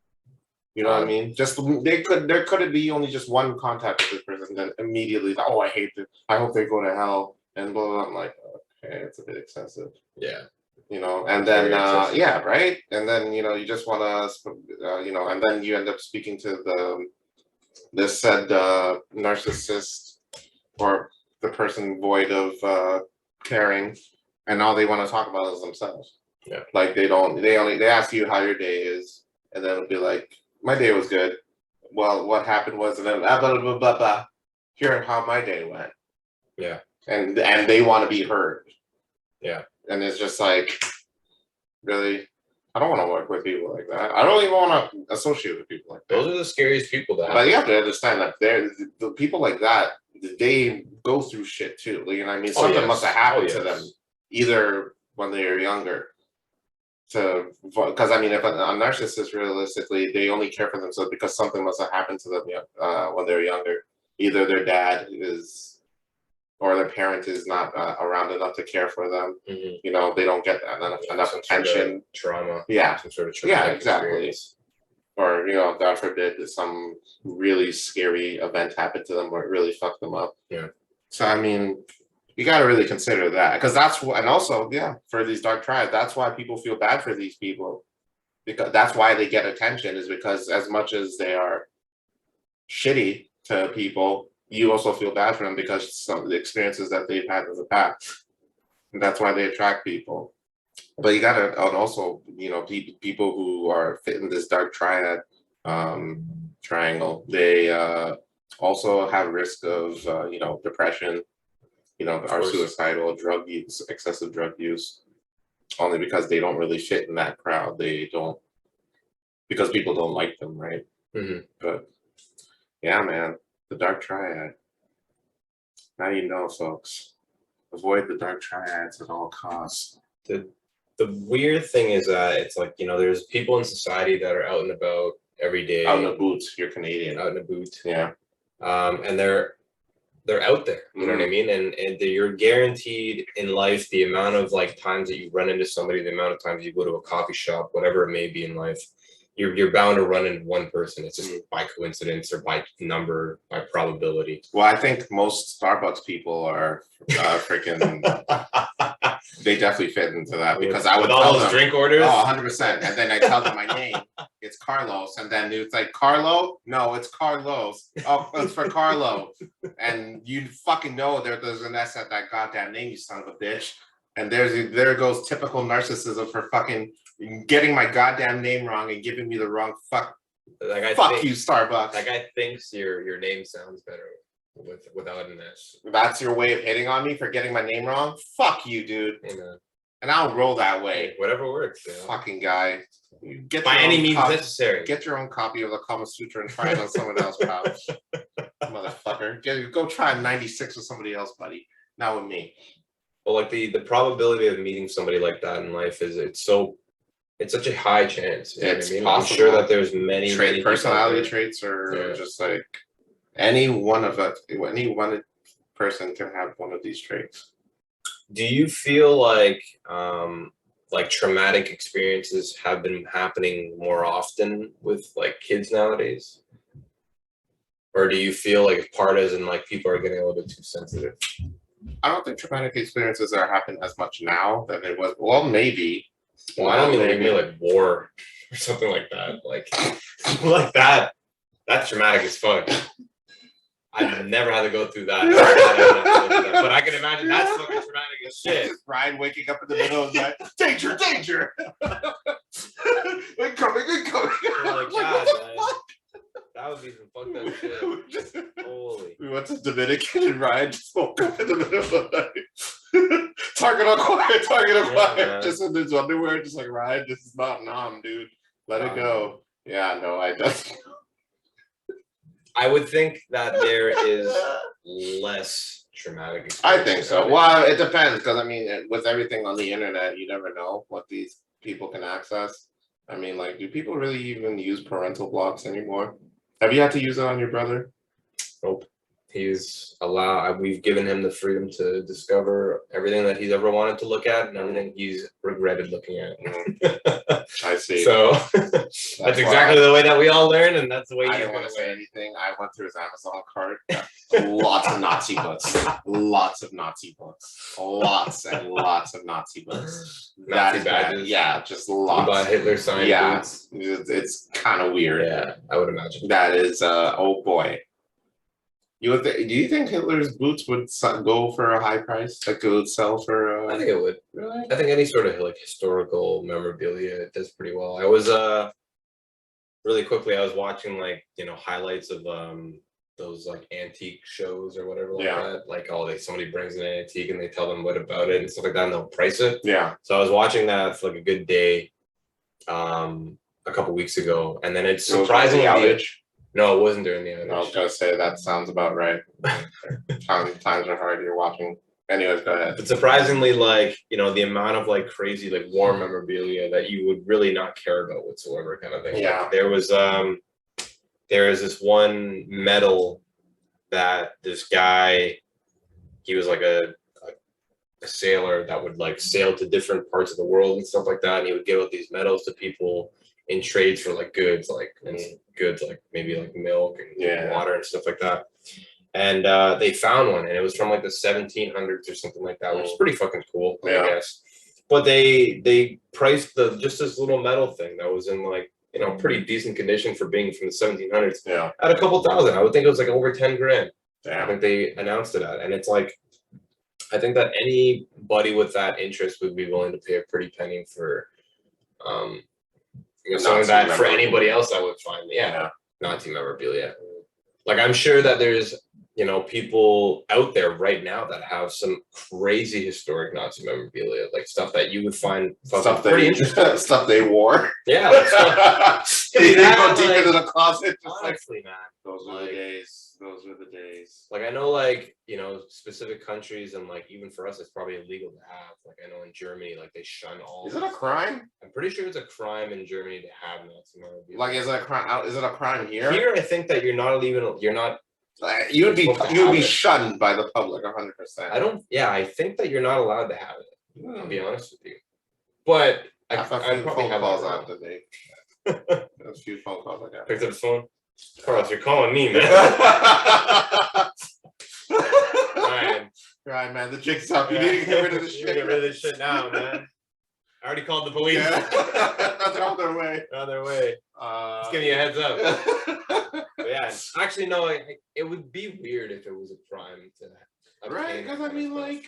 You know what I mean? Just there could be only just one contact with this person, and then immediately, oh, I hate it. I hope they go to hell and blah blah. I'm like, okay, it's a bit excessive. Yeah. You know, and then yeah, right. And then you just want to, and then you end up speaking to this said narcissist or the person void of caring, and all they want to talk about is themselves. Yeah. Like they ask you how your day is, and then it'll be like, my day was good. Well, what happened was, and then blah blah blah blah blah. Here how my day went. Yeah. And they want to be heard. Yeah. And it's just like, really, I don't want to work with people like that. I don't even want to associate with people like that. Those are the scariest people that. But you have to understand that the people like that, they go through shit too. You know what I mean? Something must have happened to them, either when they were younger. Because I mean, if a narcissist, realistically, they only care for themselves because something must have happened to them when they were younger. Either their dad is, or their parent is not around enough to care for them. Mm-hmm. You know, they don't get enough attention. Sort of trauma. Yeah. Some sort of trauma. Yeah, exactly. Experience. Or, God forbid, some really scary event happened to them where it really fucked them up. Yeah. So, I mean, you got to really consider that. Because that's what, and also, for these dark triads, that's why people feel bad for these people. Because that's why they get attention, is because as much as they are shitty to people, you also feel bad for them because some of the experiences that they've had in the past. And that's why they attract people. But you gotta, and also, people who are fitting this dark triad triangle, they also have risk of, depression, are suicidal, drug use, excessive drug use, only because they don't really fit in that crowd. They don't, because people don't like them, right? Mm-hmm. But yeah, man. The dark triad. Now you know, folks. Avoid the dark triads at all costs. The weird thing is that it's like, there's people in society that are out and about every day. Out in the boots. You're Canadian. Out in the boot. Yeah. And they're out there. You know what I mean? And you're guaranteed in life the amount of times that you run into somebody, the amount of times you go to a coffee shop, whatever it may be in life. You're bound to run into one person. It's just by coincidence or by number, by probability. Well, I think most Starbucks people are freaking. They definitely fit into that because I would tell all those drink orders. Oh, 100%. And then I tell them my name. It's Carlos, and then it's like Carlo. No, it's Carlos. Oh, it's for Carlo. And you fucking know there's an S at that goddamn name, you son of a bitch. And there goes typical narcissism for fucking getting my goddamn name wrong and giving me the wrong fuck. Fuck you, Starbucks. That guy thinks your name sounds better without an S. That's your way of hitting on me for getting my name wrong? Fuck you, dude. Amen. And I'll roll that way. Whatever works. Fucking guy. By any means necessary. Get your own copy of the Kama Sutra and try it on someone else, pal. Motherfucker. Go try 96 with somebody else, buddy. Not with me. Well, the probability of meeting somebody like that in life it's such a high chance. It's possible. I'm sure that there's many personality traits are just like any one person can have one of these traits. Do you feel like traumatic experiences have been happening more often with kids nowadays? Or do you feel like part as in people are getting a little bit too sensitive? I don't think traumatic experiences are happening as much now than it was. Well, maybe. Well, I don't mean war or something like that. Like that. That's traumatic as fuck. I've never had to go through that. But I can imagine that's fucking traumatic as shit. Ryan waking up in the middle of the night. Danger, danger! Incoming. Oh my God, man. That would be some fucked up shit. Holy. We went to Dominican and Ryan just woke up in the middle of the night. Target acquired, Target acquired. man. Just in his underwear, just like, right, this is not Nam, dude. Let it go. Yeah, no, I just. I would think that there is less traumatic I experience. think so. Well, it depends because I mean, with everything on the internet, you never know what these people can access. I mean, like, do people really even use parental blocks anymore? Have you had to use it on your brother? Nope. He's allowed. We've given him the freedom to discover everything that he's ever wanted to look at and everything he's regretted looking at. I see. So that's exactly the way that we all learn, and that's the way. I didn't want to say anything. I went through his Amazon cart. Lots of Nazi books. Lots of Nazi books. Lots and lots of Nazi books. Nazi That's badges. bad. Yeah, just lots. About Hitler signed boots. It's kind of weird. Yeah, I would imagine. That is, oh boy. Do you think Hitler's boots would go for a high price? Like it would sell for? I think it would. Really? I think any sort of like historical memorabilia does pretty well. I was really quickly. I was watching like highlights of those like antique shows or whatever like that. Like somebody brings an antique and they tell them what about it and stuff like that, and they'll price it. Yeah. So I was watching that for like a good day, a couple weeks ago, and then it's surprisingly. No, it wasn't during the outage. I was gonna say that sounds about right. Times are hard. You're watching. Anyways, go ahead. But surprisingly, like the amount of like crazy like war memorabilia that you would really not care about whatsoever, kind of thing. Yeah. Like, there is this one medal that this guy, he was like a sailor that would like sail to different parts of the world and stuff like that, and he would give out these medals to people in trades for like goods, like maybe like milk and water and stuff like that. And they found one, and it was from like the 1700s or something like that, which is pretty fucking cool, I guess. But they priced just this little metal thing that was in like pretty decent condition for being from the 1700s at a couple thousand. I would think it was like over 10 grand. I think they announced it at, and it's like, I think that anybody with that interest would be willing to pay a pretty penny for something that for anybody else I would find, Nazi memorabilia. Like I'm sure that there's people out there right now that have some crazy historic Nazi memorabilia, like stuff that you would find pretty interesting. Stuff they wore. Yeah, like you go deep into the closet. Honestly, man, those were the days. Those were the days. Like I know, like specific countries, and like even for us, it's probably illegal to have. Like I know in Germany, like they shun all. Is it a crime? I'm pretty sure it's a crime in Germany to have Nazi memorabilia. Like, is it a crime? Is it a crime here? Here, I think that you're not. You would be shunned by the public 100%. I think that you're not allowed to have it. I'll be honest with you. But I probably have calls out today. A few phone calls I got. Picked up the phone. Carlos, you're calling me, man. Right, man. The jig's up. You need to get rid of this shit. Get rid of this shit now, man. I already called the police. They're on their way. They're on their way. Just giving you a heads up. But yeah, actually, no. It would be weird if it was a crime to. Right, because I mean, like,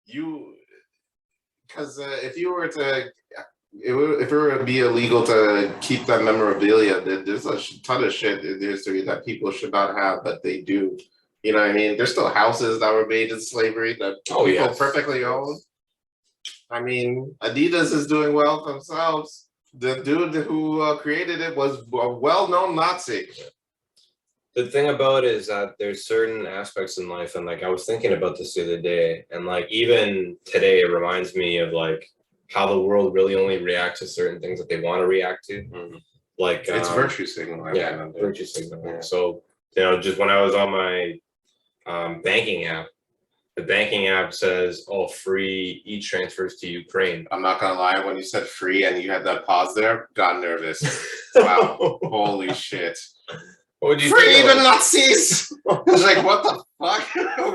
because if you were to. If it were to be illegal to keep that memorabilia, there's a ton of shit in history that people should not have, but they do. You know what I mean? There's still houses that were made in slavery that people perfectly own. I mean, Adidas is doing well themselves. The dude who created it was a well-known Nazi. The thing about it is that there's certain aspects in life, and like I was thinking about this the other day, and like even today it reminds me of like how the world really only reacts to certain things that they want to react to. Mm-hmm. Like it's virtue signaling. Virtue signaling. Yeah. So just when I was on my banking app, the banking app says, "Oh, free e-transfers to Ukraine." I'm not gonna lie, when you said free and you had that pause there, got nervous. Wow, holy shit! What would you free even Nazis? I was like, what the fuck?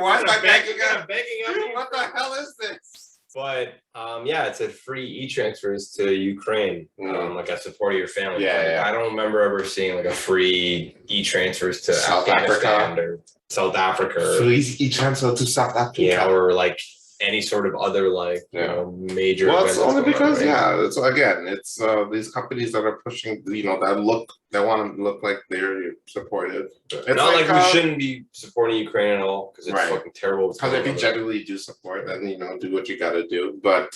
Why is my banking app? What the hell is this? But it said free e-transfers to Ukraine, like as support of your family. Yeah. I don't remember ever seeing like a free e-transfers to South Afghanistan Africa or South Africa. Free e-transfer to South Africa. Yeah, or like any sort of other like major. Well, event it's that's only going on, because right? it's again, it's these companies that are pushing, that want to look like they're supportive. It's Not like like we shouldn't be supporting Ukraine at all because it's right. fucking terrible. Because if you genuinely do support, then do what you got to do. But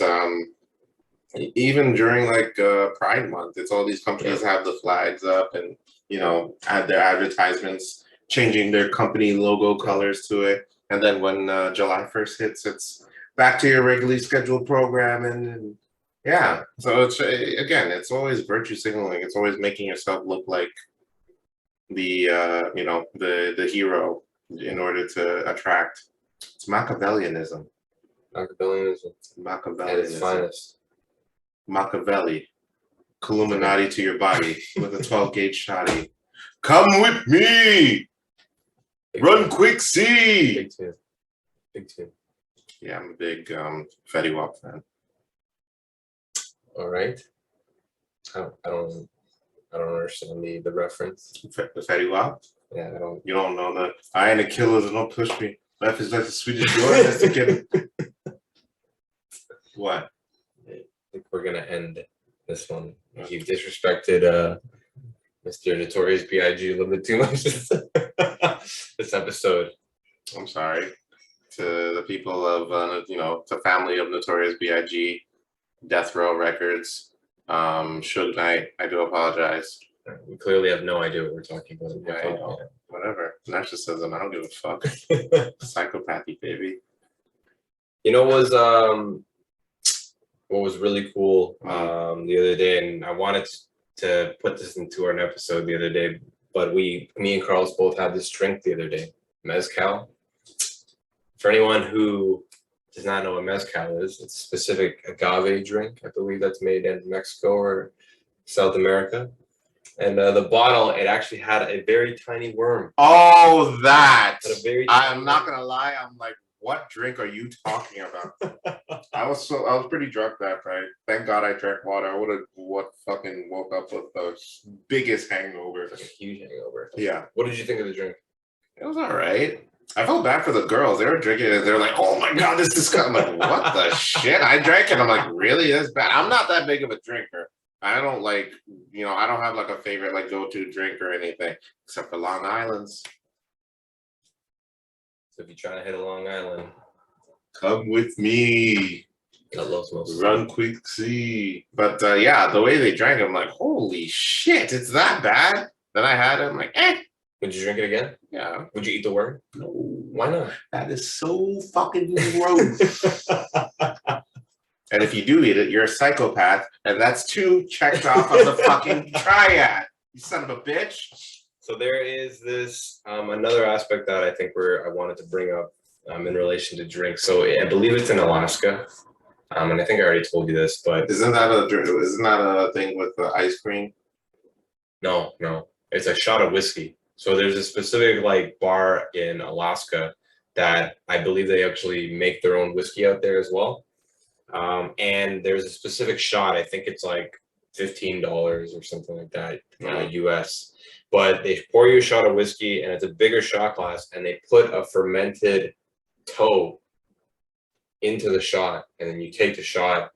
even during like Pride Month, it's all these companies have the flags up and add their advertisements, changing their company logo colors to it. And then when July 1st hits, it's back to your regularly scheduled programming. And yeah, so it's again, it's always virtue signaling. It's always making yourself look like the the hero in order to attract. It's Machiavellianism. Machiavellianism at its finest. Machiavelli, Illuminati to your body with a 12-gauge shotty. Come with me. Run quick, see. Big tune. Big tune. Yeah, I'm a big Fetty Wap fan. All right. I don't understand the reference. The Fetty Wap? Yeah, I don't. You don't know that. I ain't a killer, so don't push me. Life is like the sweetest joy. That's the kid. What? I think we're gonna end this one. You've disrespected Mr. Notorious B.I.G. a little bit too much this episode. I'm sorry to the people of to family of Notorious B.I.G., Death Row Records, Suge Knight. I do apologize. We clearly have no idea what we're talking about. Yeah, whatever. Narcissism. I don't give a fuck. Psychopathy, baby. What was really cool the other day, and I wanted to put this into an episode the other day, but me and Carlos both had this drink the other day, Mezcal. For anyone who does not know what Mezcal is, it's a specific agave drink. I believe that's made in Mexico or South America. And the bottle, it actually had a very tiny worm. Oh, that! I'm not gonna lie. I'm like, what drink are you talking about? I was pretty drunk that night. Thank God I drank water. I would have fucking woke up with the biggest hangover. Like a huge hangover. Yeah. What did you think of the drink? It was all right. I felt bad for the girls. They were drinking it. They were like, "Oh my God, this is disgusting." I'm like, "What the shit?" I drank it. I'm like, "Really? That's bad." I'm not that big of a drinker. I don't like, I don't have like a favorite like go-to drink or anything except for Long Island's. So if you're trying to hit a Long Island, come with me. God loves most. Run quick, see. But yeah, the way they drank it, I'm like, holy shit, it's that bad. Then I had it. I'm like, eh. Would you drink it again? Yeah. Would you eat the worm? No. Why not? That is so fucking gross. And if you do eat it, you're a psychopath, and that's 2 checked off of the fucking triad. You son of a bitch. So there is this another aspect that I think I wanted to bring up in relation to drinks. So I believe it's in Alaska, and I think I already told you this, but isn't that a thing with the ice cream? No, it's a shot of whiskey. So there's a specific like bar in Alaska that I believe they actually make their own whiskey out there as well. And there's a specific shot. I think it's like $15 or something like that, US. But they pour you a shot of whiskey, and it's a bigger shot glass, and they put a fermented toe into the shot, and then you take the shot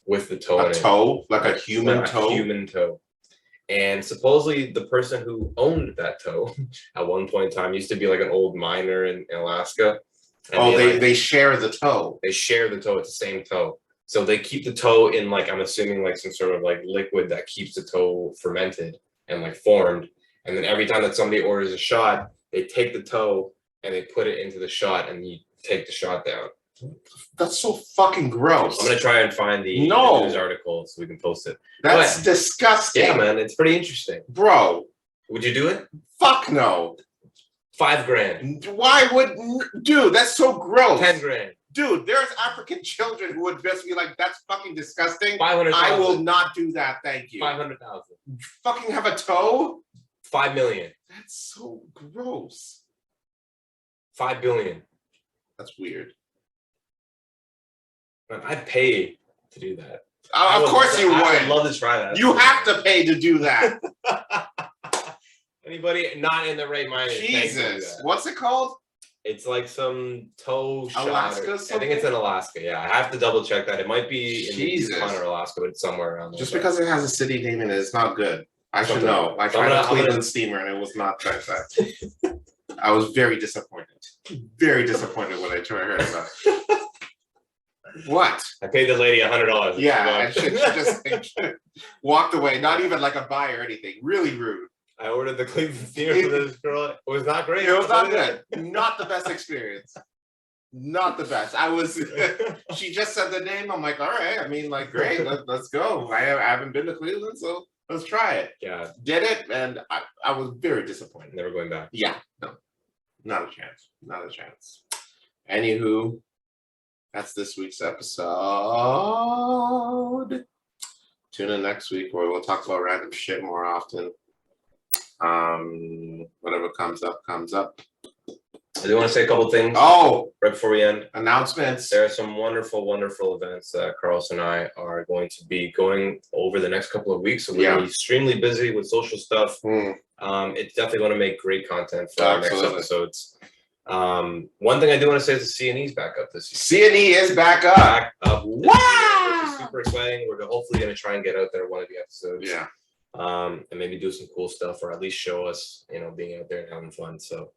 with the toe. A toe, like a human toe. A human toe. And supposedly the person who owned that toe at one point in time used to be like an old miner in Alaska. And they share the toe. They share the toe. It's the same toe. So they keep the toe in like, I'm assuming like some sort of like liquid that keeps the toe fermented and like formed. And then every time that somebody orders a shot, they take the toe and they put it into the shot and you take the shot down. That's so fucking gross. I'm gonna try and find the news article so we can post it. That's disgusting. Yeah, man, it's pretty interesting. Bro. Would you do it? Fuck no. $5,000. Why dude, that's so gross. $10,000. Dude, there's African children who would just be like, that's fucking disgusting. 500,000. I will not do that, thank you. 500,000. Fucking have a toe? 5 million. That's so gross. 5 billion. That's weird. Man, I'd pay to do that. Of course you would. I would love to try that. You have to pay to do that. Anybody not in the right mind? Jesus. What's it called? It's like some toe shot. Alaska I something? think it's in Alaska. Yeah, I have to double check that. It might be in Jesus. Yukon or Alaska, but it's somewhere around there. Just because it has a city name in it, it's not good. I should Something. know. I So I'm tried a gonna- Cleveland steamer and it was not that. I was very disappointed. Very disappointed when I heard about it. What? I paid the lady $100. Yeah, and she just walked away. Not even like a buy or anything. Really rude. I ordered the Cleveland steamer for this girl. It was not great. It was not good. Not the best experience. Not the best. I was. She just said the name. I'm like, all right. I mean, like, great. Let's go. I haven't been to Cleveland, so let's try it. Yeah, Did it, and I was very disappointed. never going back. Yeah, no, not a chance. Not a chance. Anywho, that's this week's episode. Tune in next week where we'll talk about random shit more often. Whatever comes up, comes up. I do want to say a couple things Oh, right before we end. announcements. There are some wonderful, wonderful events that Carlos and I are going to be going over the next couple of weeks. So we're going to be extremely busy with social stuff. It's definitely going to make great content for our next episodes. One thing I do want to say is the C&E is back up this year. C&E is back up. Back up. Wow! Which is super exciting. We're hopefully going to try and get out there one of the episodes. Yeah. And maybe do some cool stuff, or at least show us, being out there and having fun. So,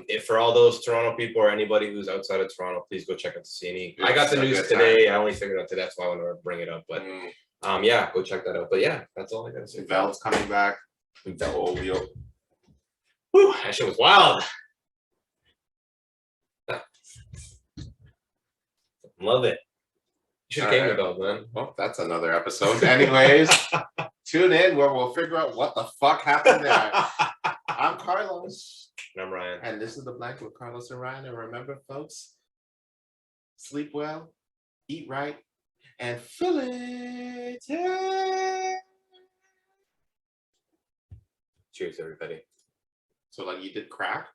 if for all those Toronto people or anybody who's outside of Toronto, please go check out the CNE. Yeah, I got the it's a news good today. I only figured out today. That's why I wanted to bring it up. But Mm. yeah, go check that out. But yeah, that's all I gotta say. Vel's coming back. Vel. Whew, that shit was wild. Love it. You should have came to Vel, man. Well, that's another episode. Anyways, tune in where we'll figure out what the fuck happened there. I'm Carlos. And I'm Ryan. And this is The Blank with Carlos and Ryan. And remember, folks, sleep well, eat right, and feel it. Cheers, everybody. So, like, you did crack?